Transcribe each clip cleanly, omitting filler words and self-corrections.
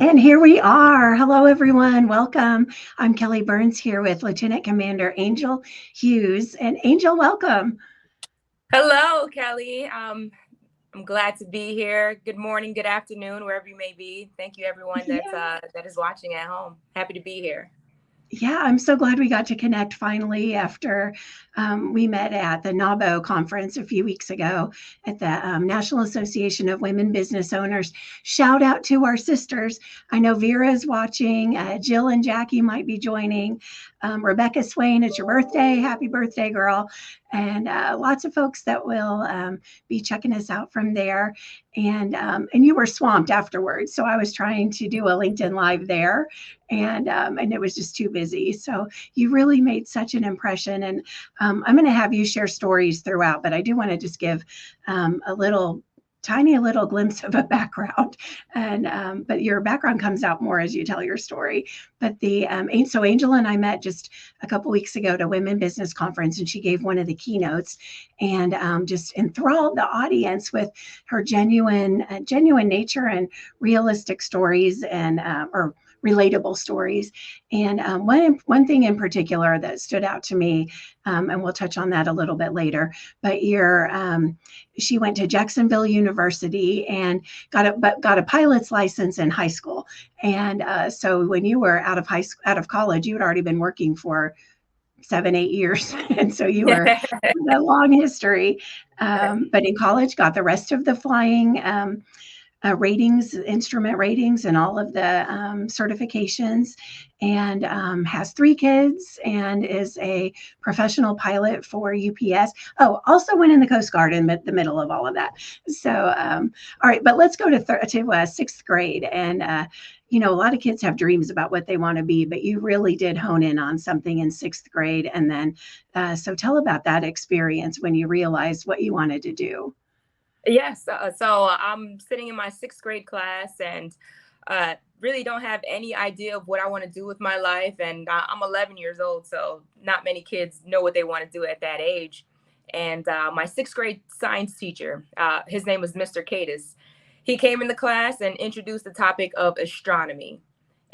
And here we are. Hello, everyone. Welcome. I'm Kelly Byrnes here with Lieutenant Commander Angel Hughes. And Angel, welcome. Hello, Kelly. I'm glad to be here. Good morning, good afternoon, wherever you may be. Thank you, everyone Yeah. that is watching at home. Happy to be here. Yeah, I'm so glad we got to connect finally after we met at the NABO conference a few weeks ago at the National Association of Women Business Owners. Shout out to our sisters. I know Vera is watching. Jill and Jackie might be joining. Rebecca Swain, it's your birthday. Happy birthday, girl. And lots of folks that will be checking us out from there. And you were swamped afterwards. So I was trying to do a LinkedIn Live there and it was just too busy. So you really made such an impression, and I'm going to have you share stories throughout, but I do want to just give a little tiny little glimpse of a background, and but your background comes out more as you tell your story. But so Angel and I met just a couple weeks ago at a women business conference, and she gave one of the keynotes, and just enthralled the audience with her genuine nature and realistic stories and or relatable stories. And one thing in particular that stood out to me, and we'll touch on that a little bit later, but she went to Jacksonville University and got a pilot's license in high school. And so when you were out of college, you had already been working for 7, 8 years. And so you were a long history. But in college, got the rest of the flying ratings, instrument ratings, and all of the certifications, and has 3 kids and is a professional pilot for UPS. Oh, also went in the Coast Guard in the middle of all of that. So, all right, but let's go to sixth grade. And, a lot of kids have dreams about what they want to be, but you really did hone in on something in sixth grade. And then, so tell about that experience when you realized what you wanted to do. Yes. So I'm sitting in my sixth grade class and really don't have any idea of what I want to do with my life. And I'm 11 years old, so not many kids know what they want to do at that age. And my sixth grade science teacher, his name was Mr. Cadis. He came in the class and introduced the topic of astronomy.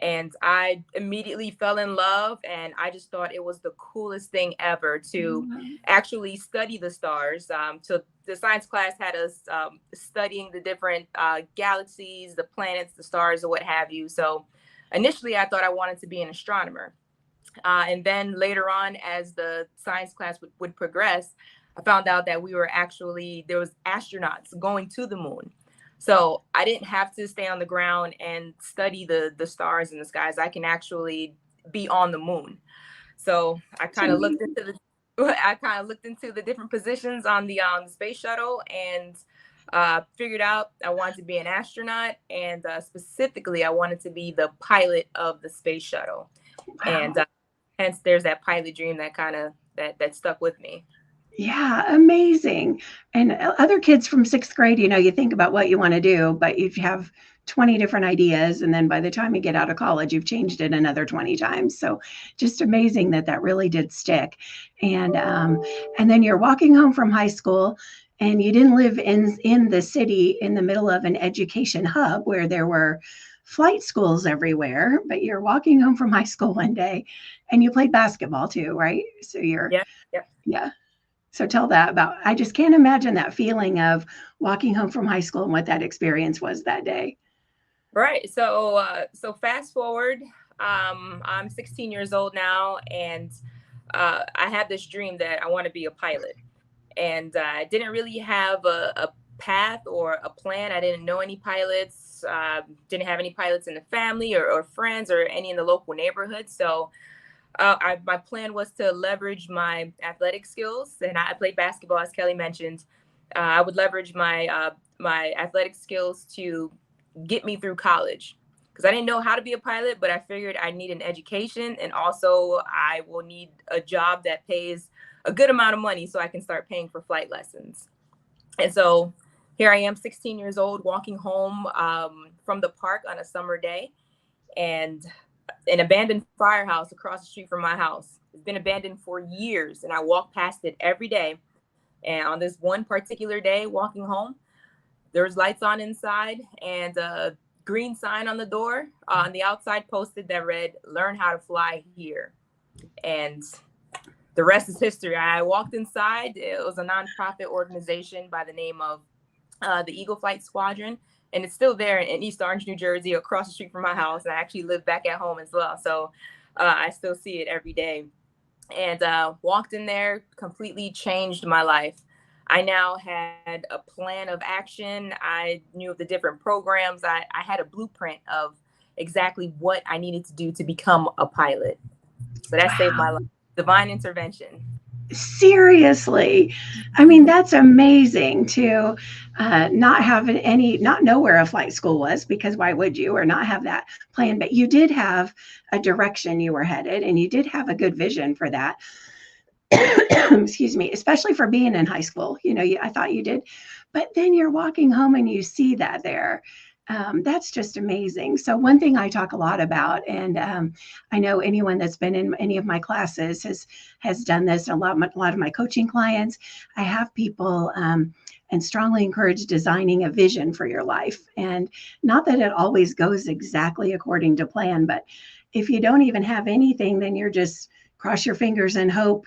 And I immediately fell in love, and I just thought it was the coolest thing ever to actually study the stars. So the science class had us studying the different galaxies, the planets, the stars, or what have you. So initially, I thought I wanted to be an astronomer. And then later on, as the science class would progress, I found out that there was astronauts going to the moon. So I didn't have to stay on the ground and study the stars in the skies. I can actually be on the moon. So I kind of looked into the different positions on the space shuttle, and figured out I wanted to be an astronaut, and specifically I wanted to be the pilot of the space shuttle. Wow. And hence there's that pilot dream that kind of that stuck with me. Yeah, amazing. And other kids from sixth grade, you think about what you want to do, but you have 20 different ideas. And then by the time you get out of college, you've changed it another 20 times. So just amazing that really did stick. And then you're walking home from high school, and you didn't live in the city in the middle of an education hub where there were flight schools everywhere, but you're walking home from high school one day, and you played basketball too, right? So yeah. So tell that about, I just can't imagine that feeling of walking home from high school and what that experience was that day. Right. So fast forward, I'm 16 years old now, and I have this dream that I want to be a pilot. And I didn't really have a path or a plan. I didn't know any pilots, didn't have any pilots in the family or friends or any in the local neighborhood. So my plan was to leverage my athletic skills, and I played basketball, as Kelly mentioned. I would leverage my athletic skills to get me through college, because I didn't know how to be a pilot, but I figured I need an education, and also I will need a job that pays a good amount of money so I can start paying for flight lessons. And so here I am, 16 years old, walking home from the park on a summer day, and an abandoned firehouse across the street from my house. It's been abandoned for years, and I walk past it every day. And on this one particular day, walking home, there was lights on inside, and green sign on the door. On the outside posted that read, "Learn how to fly here." And the rest is history. I walked inside. It was a nonprofit organization by the name of the Eagle Flight Squadron. And it's still there in East Orange, New Jersey, across the street from my house. And I actually live back at home as well. So I still see it every day. And walked in there, completely changed my life. I now had a plan of action. I knew of the different programs. I had a blueprint of exactly what I needed to do to become a pilot. So that saved my life. Divine intervention. Seriously. I mean, that's amazing to not know where a flight school was, because why would you, or not have that plan? But you did have a direction you were headed, and you did have a good vision for that. Excuse me, especially for being in high school. I thought you did. But then you're walking home and you see that there. That's just amazing. So one thing I talk a lot about, and I know anyone that's been in any of my classes has done this. A lot of my coaching clients, I have people and strongly encourage designing a vision for your life. And not that it always goes exactly according to plan, but if you don't even have anything, then you're just cross your fingers and hope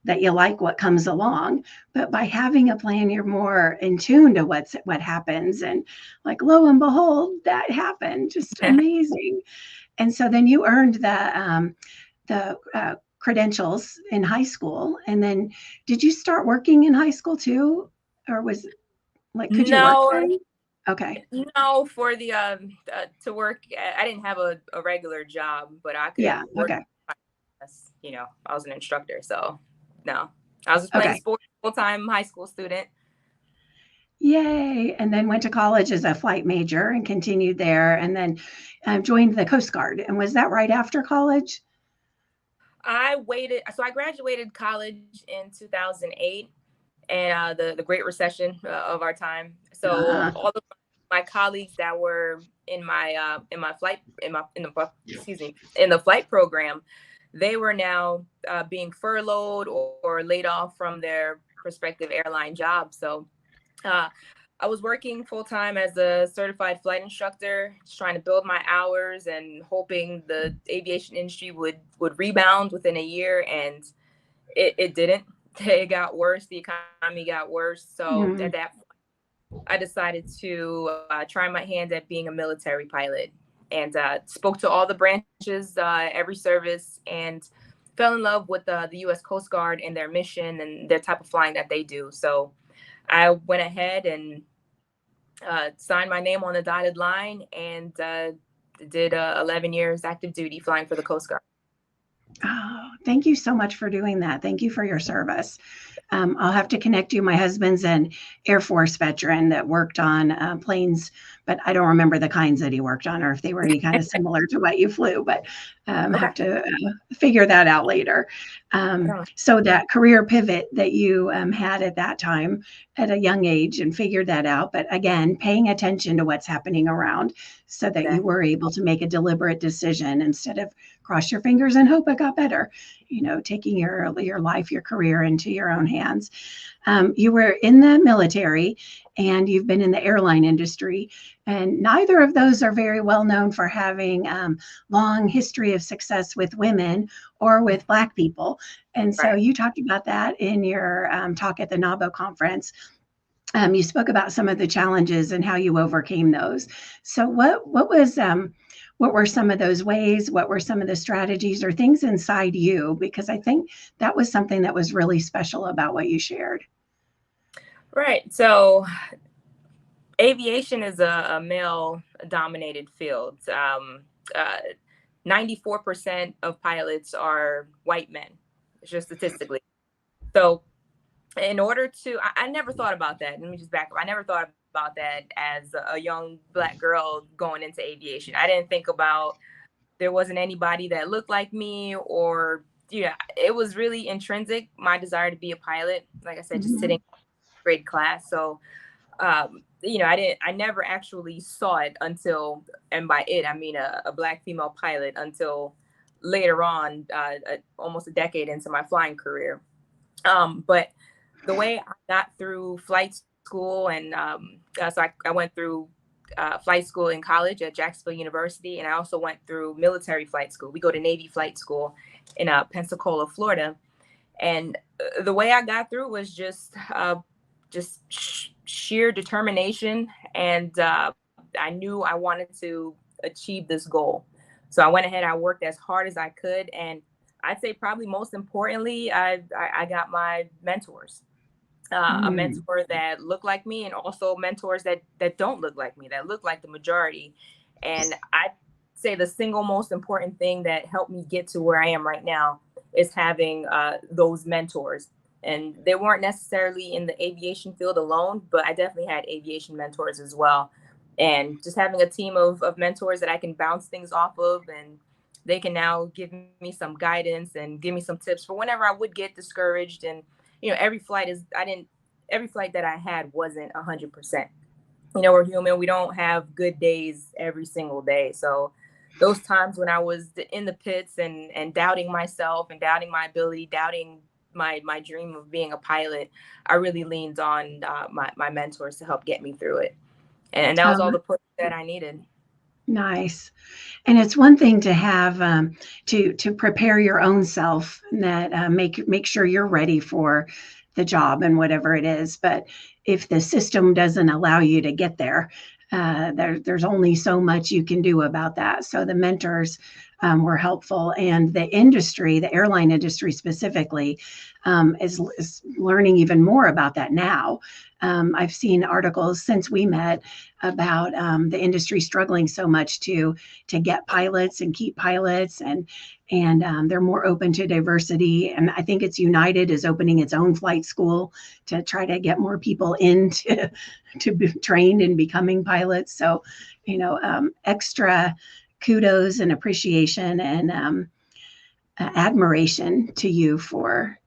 that you like what comes along. But by having a plan, you're more in tune to what happens. And like, lo and behold, that happened. Just amazing. And so then you earned the credentials in high school. And then did you start working in high school too? Or was like, could you work then? Okay. No, for the to work, I didn't have a regular job, but I could work. Okay. I was an instructor, so no, I was just playing sports, full-time high school student. Yay. And then went to college as a flight major and continued there, and then joined the Coast Guard. And was that right after college? I graduated college in 2008, and the Great Recession of our time. So all of my colleagues that were in the flight program, they were now being furloughed or laid off from their prospective airline jobs. So I was working full time as a certified flight instructor, just trying to build my hours and hoping the aviation industry would rebound within a year. And it didn't. It got worse. The economy got worse. So at that point, I decided to try my hand at being a military pilot, and spoke to all the branches, every service, and fell in love with the U.S. Coast Guard and their mission and their type of flying that they do. So I went ahead and signed my name on the dotted line, and did 11 years active duty flying for the Coast Guard. Oh, thank you so much for doing that. Thank you for your service. I'll have to connect you. My husband's an Air Force veteran that worked on planes, but I don't remember the kinds that he worked on, or if they were any kind of similar to what you flew, but have to figure that out later. So that career pivot that you had at that time at a young age, and figured that out, but again, paying attention to what's happening around, so that you were able to make a deliberate decision instead of cross your fingers and hope it got better, taking your life, your career into your own hands. You were in the military, and you've been in the airline industry, and neither of those are very well known for having long history of success with women or with Black people. And so you talked about that in your talk at the NABO conference. You spoke about some of the challenges and how you overcame those. So what were some of those ways? What were some of the strategies or things inside you? Because I think that was something that was really special about what you shared. Right. So aviation is a male-dominated field. 94% of pilots are white men, just statistically. So in order to, I never thought about that. Let me just back up. I never thought about that as a young Black girl going into aviation. I didn't think about, there wasn't anybody that looked like me, or, it was really intrinsic, my desire to be a pilot. Like I said, just sitting in grade class. So, I never actually saw it until, and by it, I mean a Black female pilot, until later on, almost a decade into my flying career. But the way I got through flight school, and so I went through flight school in college at Jacksonville University, and I also went through military flight school. We go to Navy flight school in Pensacola, Florida, and the way I got through was just sheer determination, and I knew I wanted to achieve this goal. So I went ahead, I worked as hard as I could, and I'd say probably most importantly, I got my mentors. A mentor that look like me, and also mentors that don't look like me, that look like the majority. And I say the single most important thing that helped me get to where I am right now is having those mentors. And they weren't necessarily in the aviation field alone, but I definitely had aviation mentors as well. And just having a team of mentors that I can bounce things off of, and they can now give me some guidance and give me some tips for whenever I would get discouraged. And every flight that I had wasn't 100%. We're human. We don't have good days every single day. So those times when I was in the pits and doubting myself and doubting my ability, doubting my dream of being a pilot, I really leaned on my mentors to help get me through it. And that was all the push that I needed. Nice. And it's one thing to have to prepare your own self, and that make sure you're ready for the job and whatever it is. But if the system doesn't allow you to get there, there's only so much you can do about that. So the mentors were helpful, and the industry, the airline industry specifically, is learning even more about that now. I've seen articles since we met about the industry struggling so much to get pilots and keep pilots, and they're more open to diversity. And I think it's United is opening its own flight school to try to get more people into to be trained in becoming pilots. So, extra kudos and appreciation and admiration to you for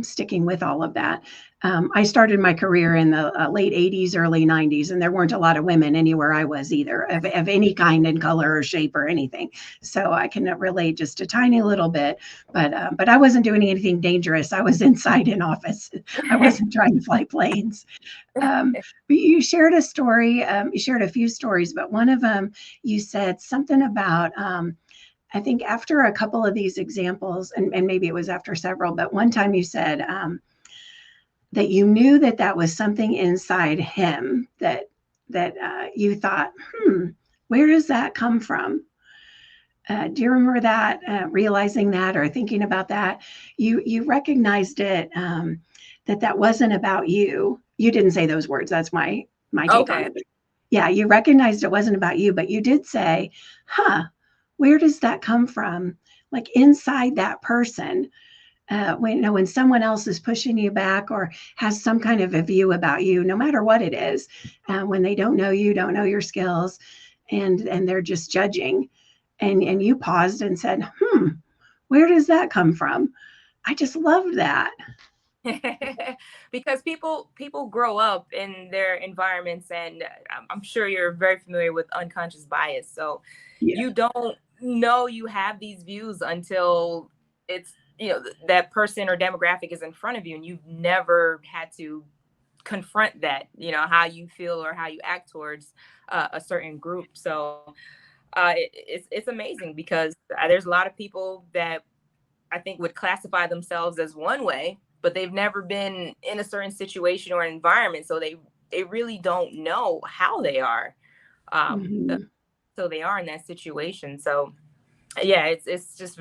sticking with all of that. I started my career in the late 80s, early 90s, and there weren't a lot of women anywhere I was either, of any kind and color or shape or anything. So I can relate just a tiny little bit, but I wasn't doing anything dangerous. I was inside an office. I wasn't trying to fly planes. But you shared a story, you shared a few stories, but one of them, you said something about, I think after a couple of these examples, and maybe it was after several, but one time you said that you knew that was something inside him that you thought, where does that come from? Do you remember that, realizing that or thinking about that? You recognized it, that wasn't about you. You didn't say those words. That's my take on it. But yeah, you recognized it wasn't about you, but you did say, where does that come from? Like inside that person, when someone else is pushing you back or has some kind of a view about you, no matter what it is, when they don't know you, don't know your skills, and they're just judging, and you paused and said, where does that come from? I just loved that. Because people grow up in their environments, and I'm sure you're very familiar with unconscious bias. So you don't know you have these views until it's that person or demographic is in front of you, and you've never had to confront that, how you feel or how you act towards a certain group. So it's amazing, because there's a lot of people that I think would classify themselves as one way, but they've never been in a certain situation or environment, so they really don't know how they are. So they are in that situation. So yeah, it's just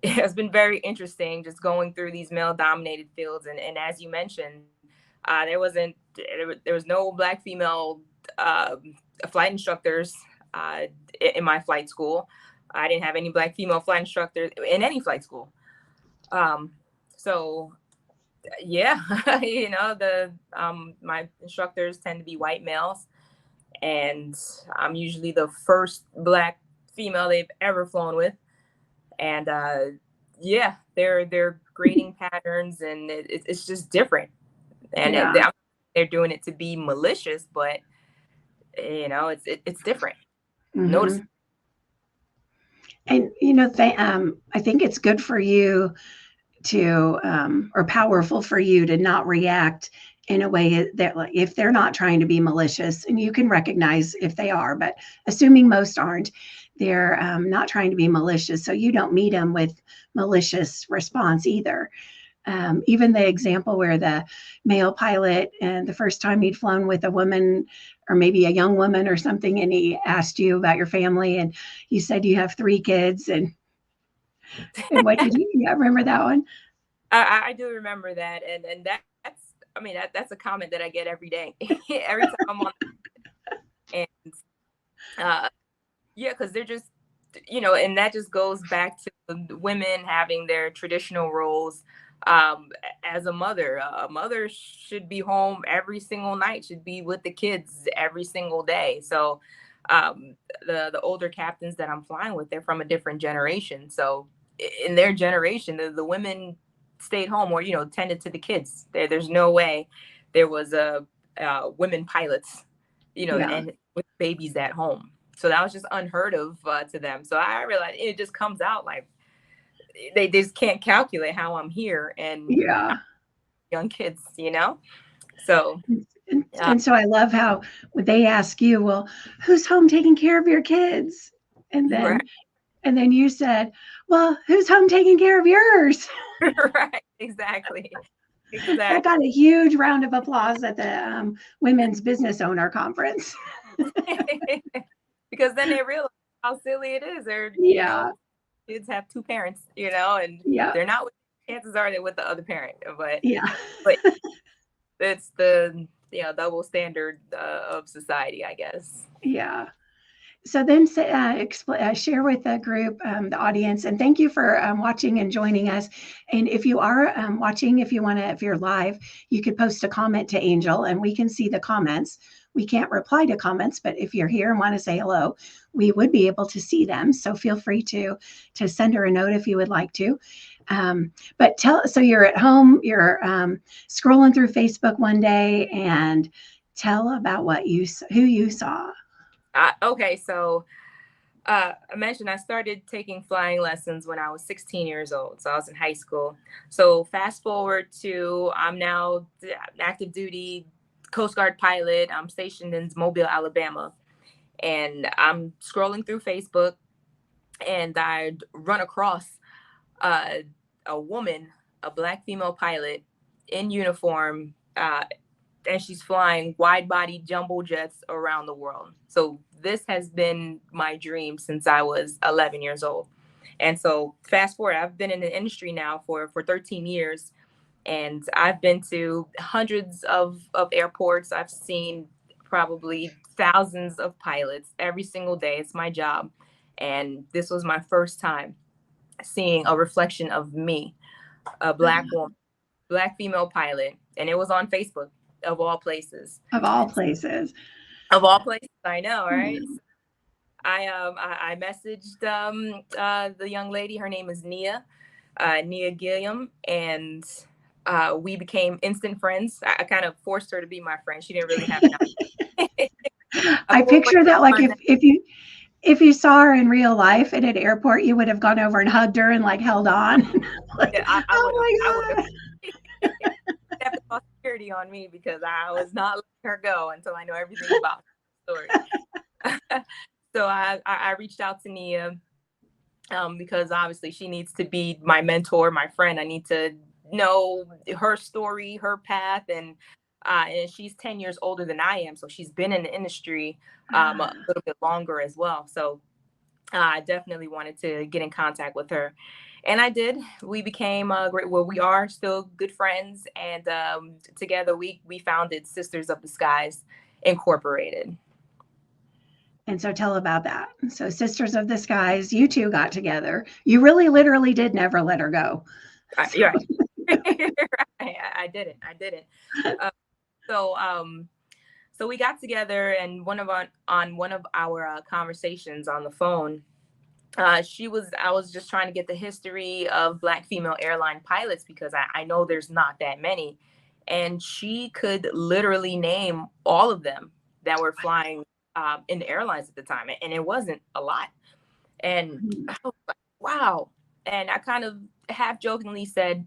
it's been very interesting just going through these male dominated fields. And as you mentioned, there was no Black female flight instructors in my flight school. I didn't have any Black female flight instructors in any flight school. So yeah, my instructors tend to be white males, and I'm usually the first Black female they've ever flown with. And they're grading patterns, and it's just different. And they're doing it to be malicious, but it's different. Notice. And I think it's good for you to or powerful for you to not react in a way that, like, if they're not trying to be malicious, and you can recognize if they are, but assuming most aren't, they're not trying to be malicious. So you don't meet them with malicious response either. Even the example where the male pilot, and the first time he'd flown with a woman or maybe a young woman or something, and he asked you about your family, and you said you have 3 kids, and what did you, yeah, remember that one? I do remember that, and that's, I mean, that's a comment that I get every day, every time I'm on, and uh, yeah, because they're just, and that just goes back to women having their traditional roles. As a mother, a mother should be home every single night, should be with the kids every single day. So the older captains that I'm flying with, they're from a different generation. So in their generation, the women stayed home or tended to the kids. There's no way there was a women pilots, Yeah, and with babies at home. So that was just unheard of to them. So I realized it just comes out like they just can't calculate how I'm here and yeah. young kids. So And so I love how they ask you, well, who's home taking care of your kids? And right, then you said, well, who's home taking care of yours? right, exactly, That exactly. got a huge round of applause at the Women's Business Owner Conference. Because then they realize how silly it is. Yeah, Kids have two parents, and yeah, they're not. Chances are they're with the other parent, yeah, but it's the double standard of society, I guess. yeah. So then share with the group, the audience, and thank you for watching and joining us. And if you are watching, if you want to, if you're live, you could post a comment to Angel and we can see the comments. We can't reply to comments, but if you're here and want to say hello, we would be able to see them. So feel free to send her a note if you would like to. But so you're at home, you're scrolling through Facebook one day, and tell about who you saw. Okay, so I mentioned I started taking flying lessons when I was 16 years old. So I was in high school. So fast forward to I'm now active duty Coast Guard pilot. I'm stationed in Mobile, Alabama. And I'm scrolling through Facebook and I'd run across uh, a woman, a Black female pilot in uniform. And she's flying wide body jumbo jets around the world. So this has been my dream since I was 11 years old. And so fast forward, I've been in the industry now for 13 years, and I've been to hundreds of airports. I've seen probably thousands of pilots every single day. It's my job. And this was my first time seeing a reflection of me, a Black woman, Black female pilot. And it was on Facebook, of all places. Of all places. Of all places, I know, right? So I messaged the young lady. Her name is Nia Gilliam, and we became instant friends. I kind of forced her to be my friend. She didn't really have an I picture that, like, fun. if you saw her in real life at an airport, you would have gone over and hugged her and like held on. Like, Yeah, I would have. I would oh my have. Have to call security on me because I was not letting her go until I know everything about the story. So I reached out to Nia because obviously she needs to be my mentor, my friend. I need to know her story, her path, and she's 10 years older than I am, so she's been in the industry a God. little bit longer as well. So I definitely wanted to get in contact with her. And I did. We became great. Well, we are still good friends, and together we founded Sisters of the Skies Incorporated. And so tell about that. So Sisters of the Skies, you two got together. You really literally did never let her go. So, Yeah, I didn't. I didn't. Uh, so so we got together, and on one of our conversations on the phone, I was just trying to get the history of Black female airline pilots because I know there's not that many, and she could literally name all of them that were flying in the airlines at the time, and it wasn't a lot. And I was like, wow. And I kind of half jokingly said,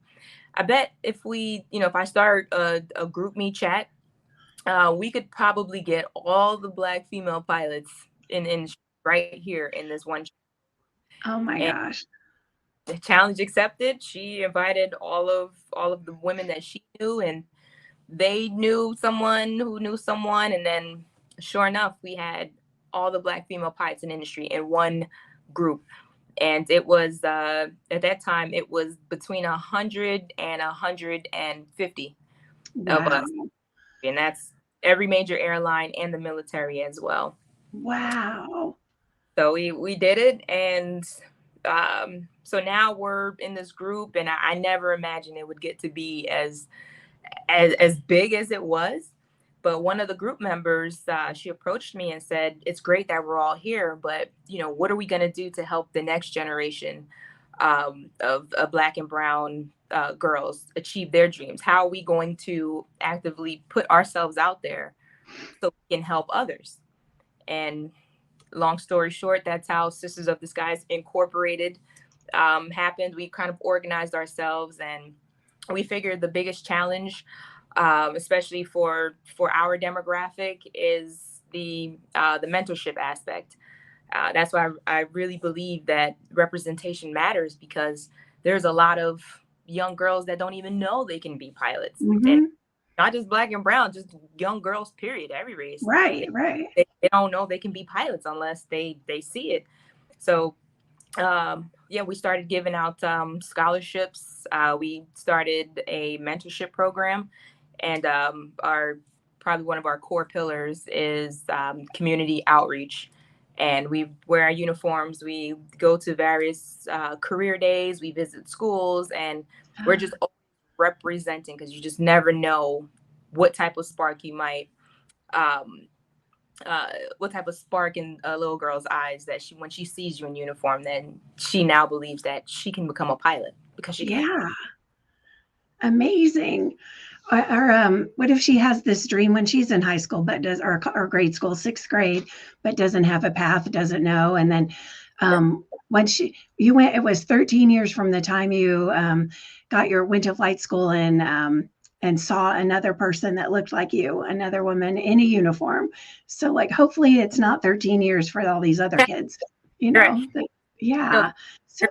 I bet if we, if I start a group me chat, we could probably get all the Black female pilots in right here in this one. Oh my And gosh. the challenge accepted. She invited all of the women that she knew, and they knew someone who knew someone, and then sure enough, we had all the Black female pilots in industry in one group. And it was at that time it was between 100 and 150 of Wow. us, and that's every major airline and the military as well. Wow. So we did it, and so now we're in this group, and I never imagined it would get to be as big as it was. But one of the group members, she approached me and said, "It's great that we're all here, but what are we going to do to help the next generation of Black and Brown girls achieve their dreams? How are we going to actively put ourselves out there so we can help others?" And long story short, that's how Sisters of the Skies Incorporated happened. We kind of organized ourselves, and we figured the biggest challenge, especially for our demographic, is the mentorship aspect. That's why I really believe that representation matters, because there's a lot of young girls that don't even know they can be pilots, and Hmm. not just Black and Brown, just young girls, period, every race. Right, right. They don't know they can be pilots unless they see it. So yeah, we started giving out scholarships. We started a mentorship program, and our probably one of our core pillars is community outreach. And we wear our uniforms. We go to various career days. We visit schools, and we're just always representing, because you just never know what type of spark you might um, what type of spark in a little girl's eyes, that she, when she sees you in uniform, then she now believes that she can become a pilot, because she can. Yeah. Amazing. Or what if she has this dream when she's in high school, but or grade school, sixth grade, but doesn't have a path, doesn't know, and then when you went, it was 13 years from the time you went to flight school and saw another person that looked like you, another woman in a uniform. So like, hopefully, it's not 13 years for all these other kids. You Right. know, yeah. So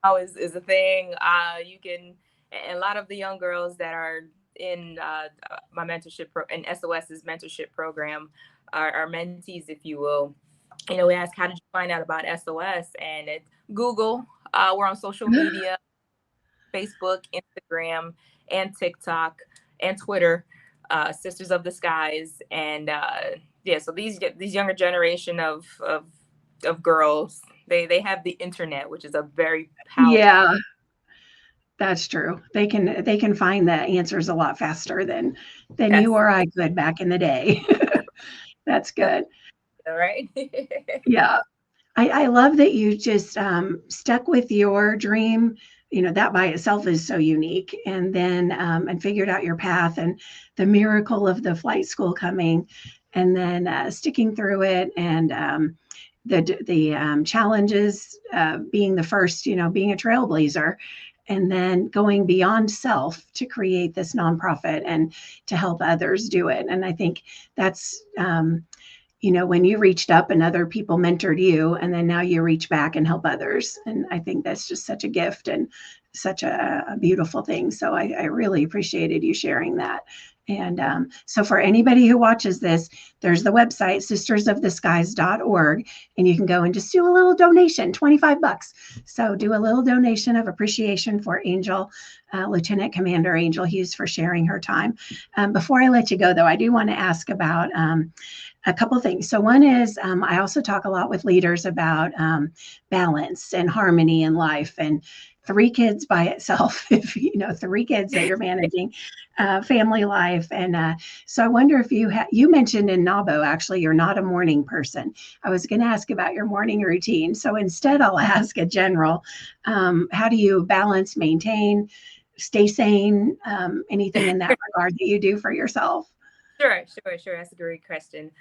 Now is a thing. You can, and a lot of the young girls that are in my mentorship and SOS's mentorship program are mentees, if you will. We ask, how did you find out about SOS? And it's Google. We're on social media, Facebook, Instagram, and TikTok, and Twitter, Sisters of the Skies. And yeah, so these younger generation of girls, they have the internet, which is a very powerful. yeah, that's true. They can find the answers a lot faster than you Yes. or I could back in the day. That's good. All right. Yeah. I love that you just stuck with your dream. That by itself is so unique. And then and figured out your path and the miracle of the flight school coming, and then sticking through it, and the challenges, being the first, being a trailblazer, and then going beyond self to create this nonprofit and to help others do it. And I think that's when you reached up and other people mentored you, and then now you reach back and help others. And I think that's just such a gift and such a beautiful thing. So I really appreciated you sharing that. And so for anybody who watches this, there's the website, sistersoftheskies.org, and you can go and just do a little donation, $25. So do a little donation of appreciation for Angel, Lieutenant Commander Angel Hughes, for sharing her time. Before I let you go, though, I do want to ask about a couple things. So one is I also talk a lot with leaders about balance and harmony in life, and three kids by itself, if three kids that you're managing, family life. And so I wonder if you mentioned in NABO, actually, you're not a morning person. I was going to ask about your morning routine. So instead, I'll ask a general, how do you balance, maintain, stay sane, anything in that regard that you do for yourself? Sure. That's a great question.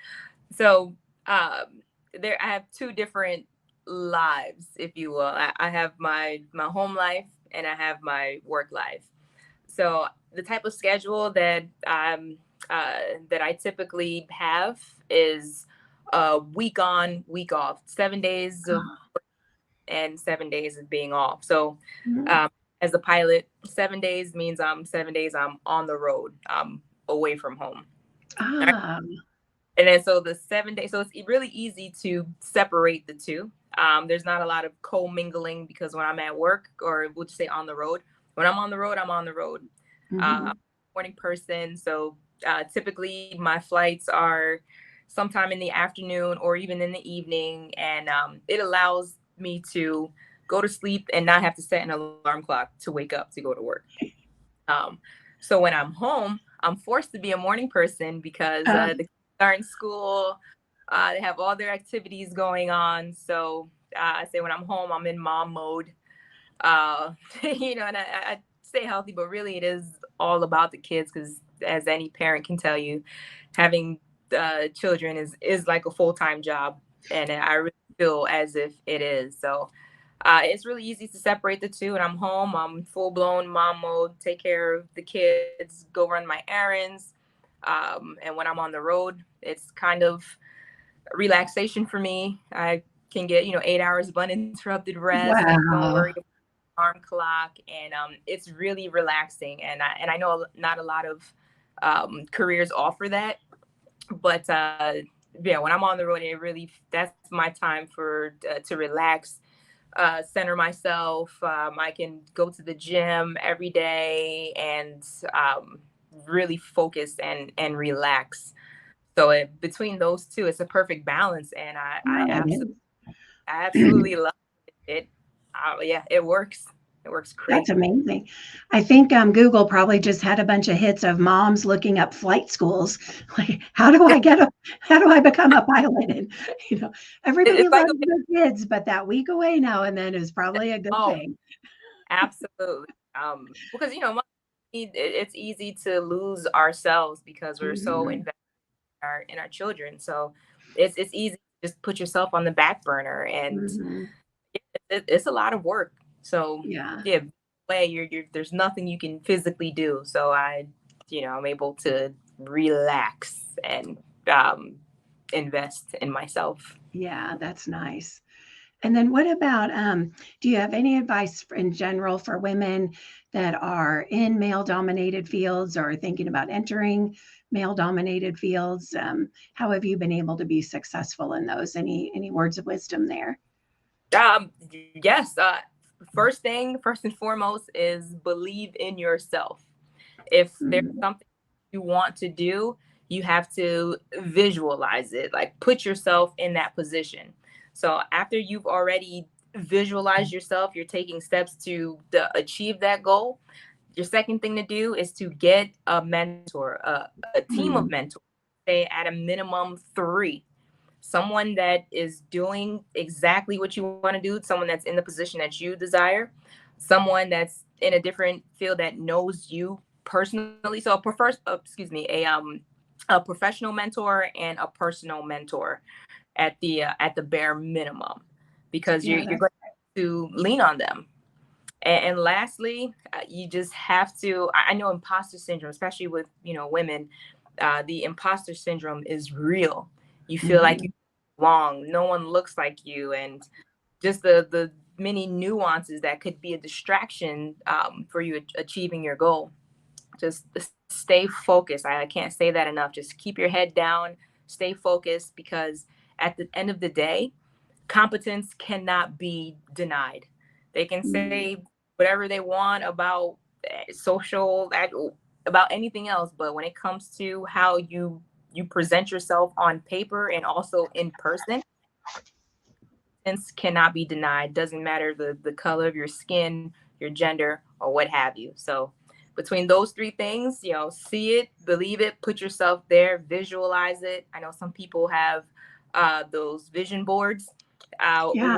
So I have two different lives, if you will. I have my home life, and I have my work life. So the type of schedule that I typically have is week on, week off, 7 days of and 7 days of being off. So Mhm. um, as a pilot, 7 days means 7 days I'm on the road, away from home. Ah, And then so the 7 days, so it's really easy to separate the two. There's not a lot of commingling because when I'm at work, or we'll just say on the road, when I'm on the road, I'm on the road. mhm. Morning person, so typically my flights are sometime in the afternoon or even in the evening, and it allows me to go to sleep and not have to set an alarm clock to wake up to go to work. Um, so when I'm home, I'm forced to be a morning person because Uh, the kids are in school. They have all their activities going on. So I say when I'm home, I'm in mom mode. Uh, and I stay healthy, but really it is all about the kids because, as any parent can tell you, having children is like a full-time job, and I really feel as if it is. So it's really easy to separate the two. And I'm home, I'm full blown mom mode, take care of the kids, go run my errands. And when I'm on the road, it's kind of relaxation for me. I can get 8 hours of uninterrupted rest. I don't wow. worry about the alarm clock, and it's really relaxing. And I know not a lot of careers offer that, but yeah, when I'm on the road, that's my time for to relax, center myself. I can go to the gym every day and really focus and relax. So between those two, it's a perfect balance, and Wow, that is. I absolutely love it. Yeah, it works. It works That's great. amazing. I think Google probably just had a bunch of hits of moms looking up flight schools. Like, how do I become a pilot? And you know, everybody It's like loves their kids, but that week away now and then is probably a good oh, thing. absolutely. Because it's easy to lose ourselves because we're so Mhm. invested in our children. So it's easy to just put yourself on the back burner, and Mhm. it's a lot of work. So Yeah. yeah, way you're there's nothing you can physically do. So I'm able to relax and um, invest in myself. Yeah, that's nice. And then what about, do you have any advice in general for women that are in male dominated fields or thinking about entering male dominated fields? How have you been able to be successful in those? Any words of wisdom there? Yes. First and foremost, is believe in yourself. If there's Mhm. something you want to do, you have to visualize it, like put yourself in that position. So after you've already visualized yourself, you're taking steps to achieve that goal. Your second thing to do is to get a mentor, a team of Mm. mentors, say at a minimum three. Someone that is doing exactly what you want to do, someone that's in the position that you desire, someone that's in a different field that knows you personally. So a professional mentor and a personal mentor at the bare minimum, because Yeah, you're that's going to lean on them. And lastly, you just have to. I know imposter syndrome, especially with women, the imposter syndrome is real. You feel like you mhm. belong. No one looks like you, and just the many nuances that could be a distraction for you achieving your goal. Just stay focused. I can't say that enough. Just keep your head down, stay focused, because at the end of the day, competence cannot be denied. They can Mm. say whatever they want about social, about anything else, but when it comes to how you present yourself on paper and also in person, competence cannot be denied. Doesn't matter the color of your skin, your gender, or what have you. So between those three things, see it, believe it, put yourself there, visualize it. I know some people have those vision boards, Yeah.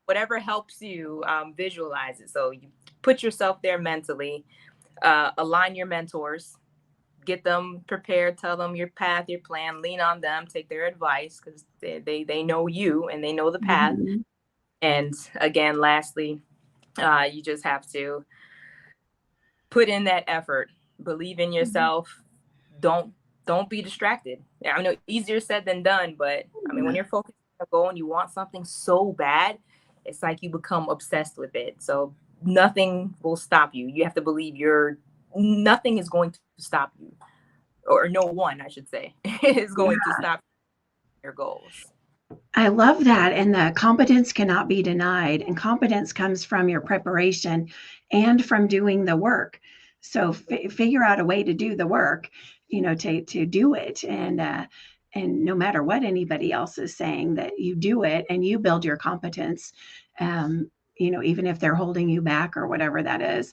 whatever helps you visualize it. So you put yourself there mentally, align your mentors, get them prepared, tell them your path, your plan, lean on them, take their advice because they know you and they know the path. Mhm. And again, lastly, you just have to put in that effort, believe in yourself. Don't be distracted. I know easier said than done, but I mean, when you're focused on a goal and you want something so bad, it's like you become obsessed with it. So nothing will stop you. You have to believe nothing is going to stop you, or no one, I should say, is going to stop your goals. I love that. And the competence cannot be denied. And competence comes from your preparation and from doing the work. So figure out a way to do the work, to do it. And no matter what anybody else is saying, that you do it and you build your competence, even if they're holding you back or whatever that is.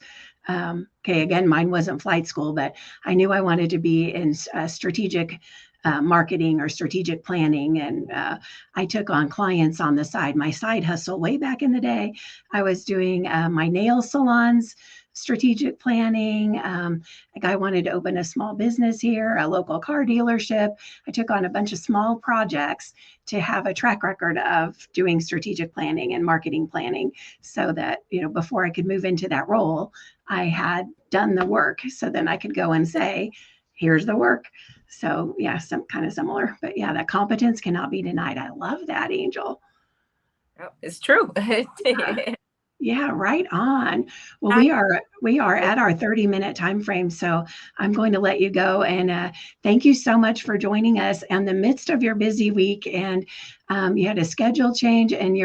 Okay, again, mine wasn't flight school, but I knew I wanted to be in strategic marketing or strategic planning. And I took on clients on the side, my side hustle way back in the day. I was doing my nail salons, strategic planning. A guy wanted to open a small business here, a local car dealership. I took on a bunch of small projects to have a track record of doing strategic planning and marketing planning, so that, before I could move into that role, I had done the work. So then I could go and say, here's the work. So yeah, some kind of similar, but yeah, that competence cannot be denied. I love that, Angel. Oh, it's true. Yeah, right on. Well, we are at our 30-minute time frame, so I'm going to let you go. And thank you so much for joining us in the midst of your busy week. And you had a schedule change, and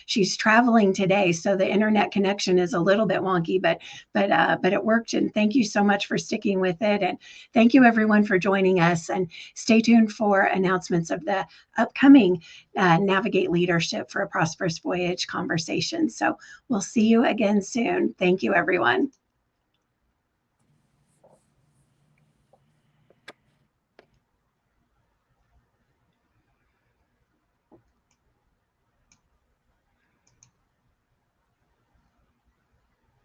she's traveling today, so the internet connection is a little bit wonky, but it worked. And thank you so much for sticking with it. And thank you everyone for joining us. And stay tuned for announcements of the upcoming Navigate Leadership for a Prosperous Voyage conversation. So we'll see you again soon. Thank you, everyone.